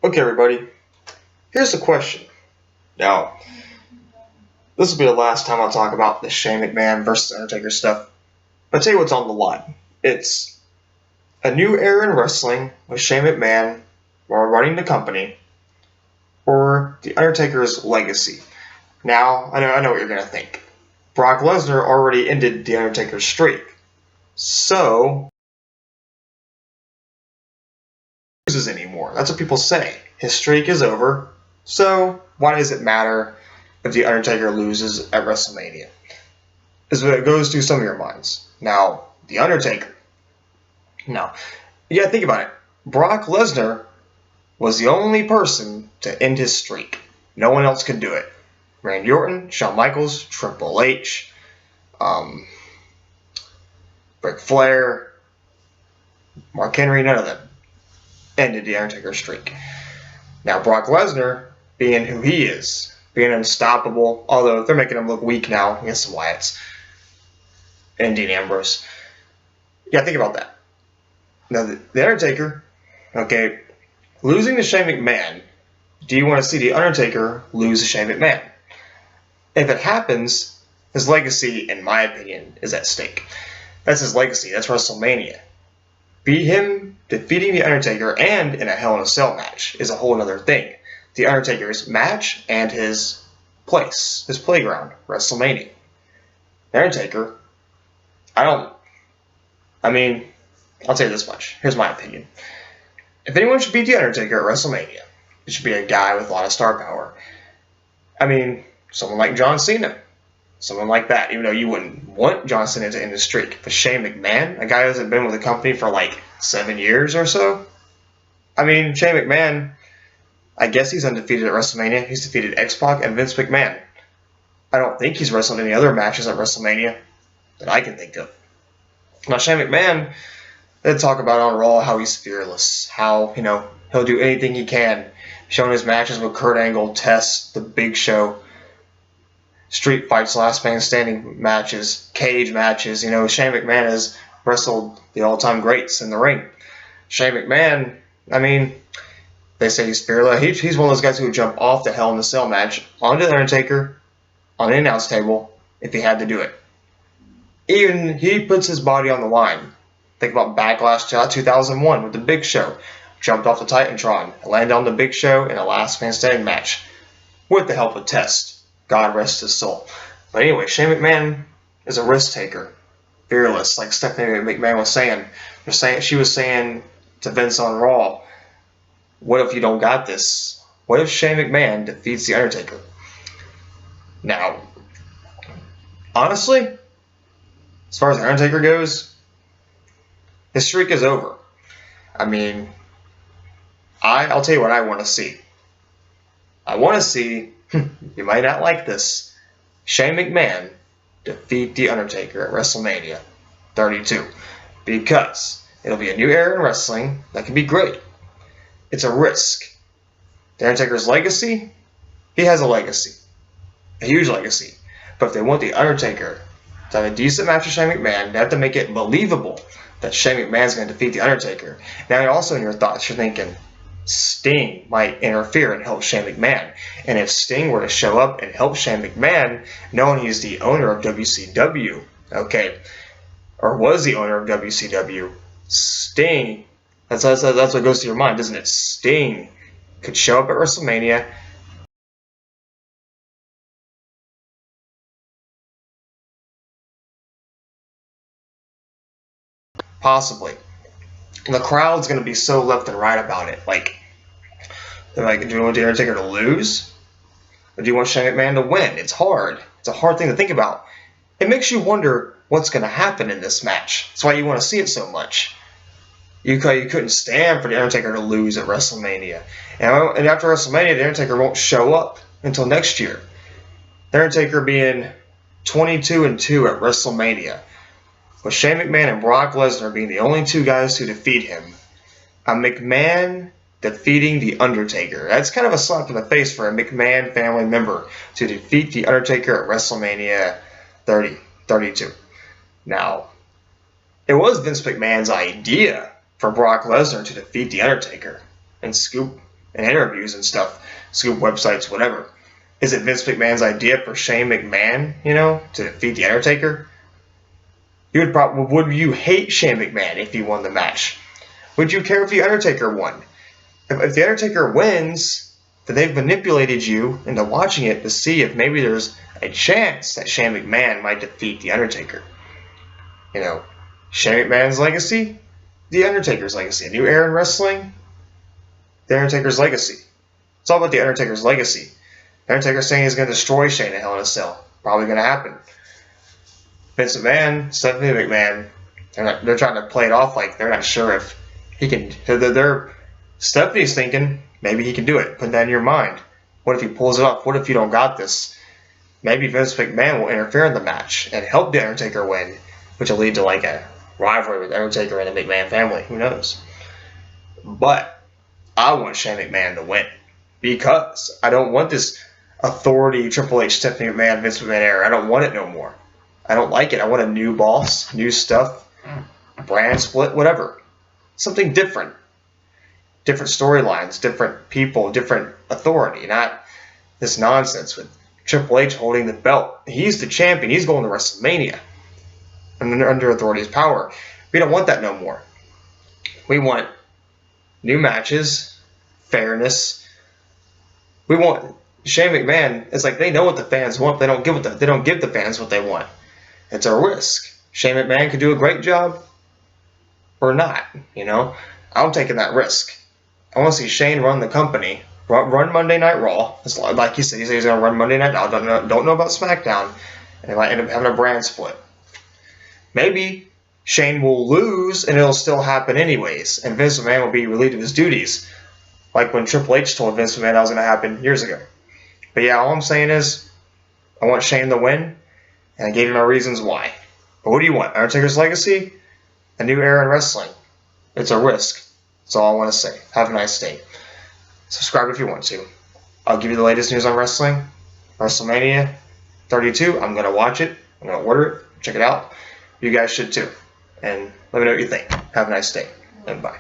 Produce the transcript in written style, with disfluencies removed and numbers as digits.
Okay, everybody, here's the question. Now, this will be the last time I'll talk about the Shane McMahon versus Undertaker stuff. I'll tell you what's on the line. It's a new era in wrestling with Shane McMahon while running the company, or the Undertaker's legacy. Now, I know what you're going to think. Brock Lesnar already ended the Undertaker's streak. So, he loses anymore. That's what people say. His streak is over. So, why does it matter if the Undertaker loses at WrestleMania? Is what goes through some of your minds. Now, The Undertaker. Now, you gotta think about it. Brock Lesnar was the only person to end his streak. No one else could do it. Randy Orton, Shawn Michaels, Triple H, um, Ric Flair, Mark Henry, none of them ended The Undertaker's streak. Now, Brock Lesnar, being who he is, being unstoppable, although they're making him look weak now against the Wyatts and Dean Ambrose. You gotta think about that. Now, the Undertaker, okay, losing to Shane McMahon, do you want to see The Undertaker lose to Shane McMahon? If it happens, his legacy, in my opinion, is at stake. That's his legacy. That's WrestleMania. Be him defeating The Undertaker and in a Hell in a Cell match is a whole other thing. The Undertaker's match and his place, his playground, WrestleMania. The Undertaker, I mean, I'll tell you this much. Here's my opinion. If anyone should beat The Undertaker at WrestleMania, it should be a guy with a lot of star power. I mean, someone like John Cena. Someone like that, even though you wouldn't want John Cena to end his streak. But Shane McMahon, a guy who hasn't been with the company for like 7 years or so. I mean, Shane McMahon, I guess he's undefeated at WrestleMania. He's defeated X-Pac and Vince McMahon. I don't think he's wrestled any other matches at WrestleMania that I can think of. Now, Shane McMahon, they talk about on Raw how he's fearless, how, he'll do anything he can, showing his matches with Kurt Angle, Test, The Big Show, street fights, last man standing matches, cage matches. Shane McMahon has wrestled the all-time greats in the ring. Shane McMahon, I mean, they say he's fearless. He's one of those guys who would jump off the Hell in a Cell match onto the Undertaker on the announce table if he had to do it. Even he puts his body on the line. Think about Backlash 2001 with The Big Show. Jumped off the Titantron, landed on The Big Show in a last man standing match with the help of Test. God rest his soul. But anyway, Shane McMahon is a risk taker. Fearless, like Stephanie McMahon was saying. She was saying to Vince on Raw, what if you don't got this? What if Shane McMahon defeats The Undertaker? Now, honestly, as far as The Undertaker goes, his streak is over. I mean, I'll tell you what I want to see. I want to see, you might not like this, Shane McMahon defeat The Undertaker at WrestleMania 32. Because it'll be a new era in wrestling that could be great. It's a risk. The Undertaker's legacy, he has a legacy. A huge legacy. But if they want The Undertaker to have a decent match with Shane McMahon, they have to make it believable that Shane McMahon's going to defeat The Undertaker. Now, also in your thoughts, you're thinking, Sting might interfere and help Shane McMahon. And if Sting were to show up and help Shane McMahon, knowing he's the owner of WCW, okay, or was the owner of WCW, Sting, that's what goes through your mind, doesn't it? Sting could show up at WrestleMania, possibly. The crowd's going to be so left and right about it. Do you want The Undertaker to lose? Or do you want Shane McMahon to win? It's hard. It's a hard thing to think about. It makes you wonder what's going to happen in this match. That's why you want to see it so much. You couldn't stand for The Undertaker to lose at WrestleMania. And after WrestleMania, The Undertaker won't show up until next year. The Undertaker being 22-2 at WrestleMania, with Shane McMahon and Brock Lesnar being the only two guys to defeat him. A McMahon defeating The Undertaker. That's kind of a slap in the face for a McMahon family member to defeat The Undertaker at WrestleMania 32. Now, it was Vince McMahon's idea for Brock Lesnar to defeat The Undertaker and scoop in interviews and stuff, scoop websites, whatever. Is it Vince McMahon's idea for Shane McMahon, to defeat the Undertaker? Would you hate Shane McMahon if he won the match? Would you care if the Undertaker won? If the Undertaker wins, then they've manipulated you into watching it to see if maybe there's a chance that Shane McMahon might defeat the Undertaker. Shane McMahon's legacy, the Undertaker's legacy. A new era in wrestling, the Undertaker's legacy. It's all about the Undertaker's legacy. The Undertaker's saying he's going to destroy Shane in Hell in a Cell. Probably going to happen. Vince McMahon, Stephanie McMahon, they're trying to play it off like they're not sure if he can. Stephanie's thinking maybe he can do it. Put that in your mind. What if he pulls it off? What if you don't got this? Maybe Vince McMahon will interfere in the match and help the Undertaker win, which will lead to like a rivalry with Undertaker and the McMahon family. Who knows? But I want Shane McMahon to win because I don't want this authority Triple H, Stephanie McMahon, Vince McMahon era. I don't want it no more. I don't like it. I want a new boss, new stuff, brand split, whatever. Something different. Different storylines, different people, different authority. Not this nonsense with Triple H holding the belt. He's the champion. He's going to WrestleMania. And under authority's power. We don't want that no more. We want new matches, fairness. We want Shane McMahon. It's like they know what the fans want. They don't give the fans what they want. It's a risk. Shane McMahon could do a great job or not. I'm taking that risk. I want to see Shane run the company, run Monday Night Raw. Like he said, he's going to run Monday Night. I don't know about SmackDown, and they might end up having a brand split. Maybe Shane will lose, and it'll still happen anyways, and Vince McMahon will be relieved of his duties, like when Triple H told Vince McMahon that was going to happen years ago. But yeah, all I'm saying is, I want Shane to win, and I gave you my reasons why. But what do you want? Undertaker's legacy? A new era in wrestling? It's a risk. That's all I want to say. Have a nice day. Subscribe if you want to. I'll give you the latest news on wrestling. WrestleMania 32. I'm going to watch it. I'm going to order it. Check it out. You guys should too. And let me know what you think. Have a nice day. And bye.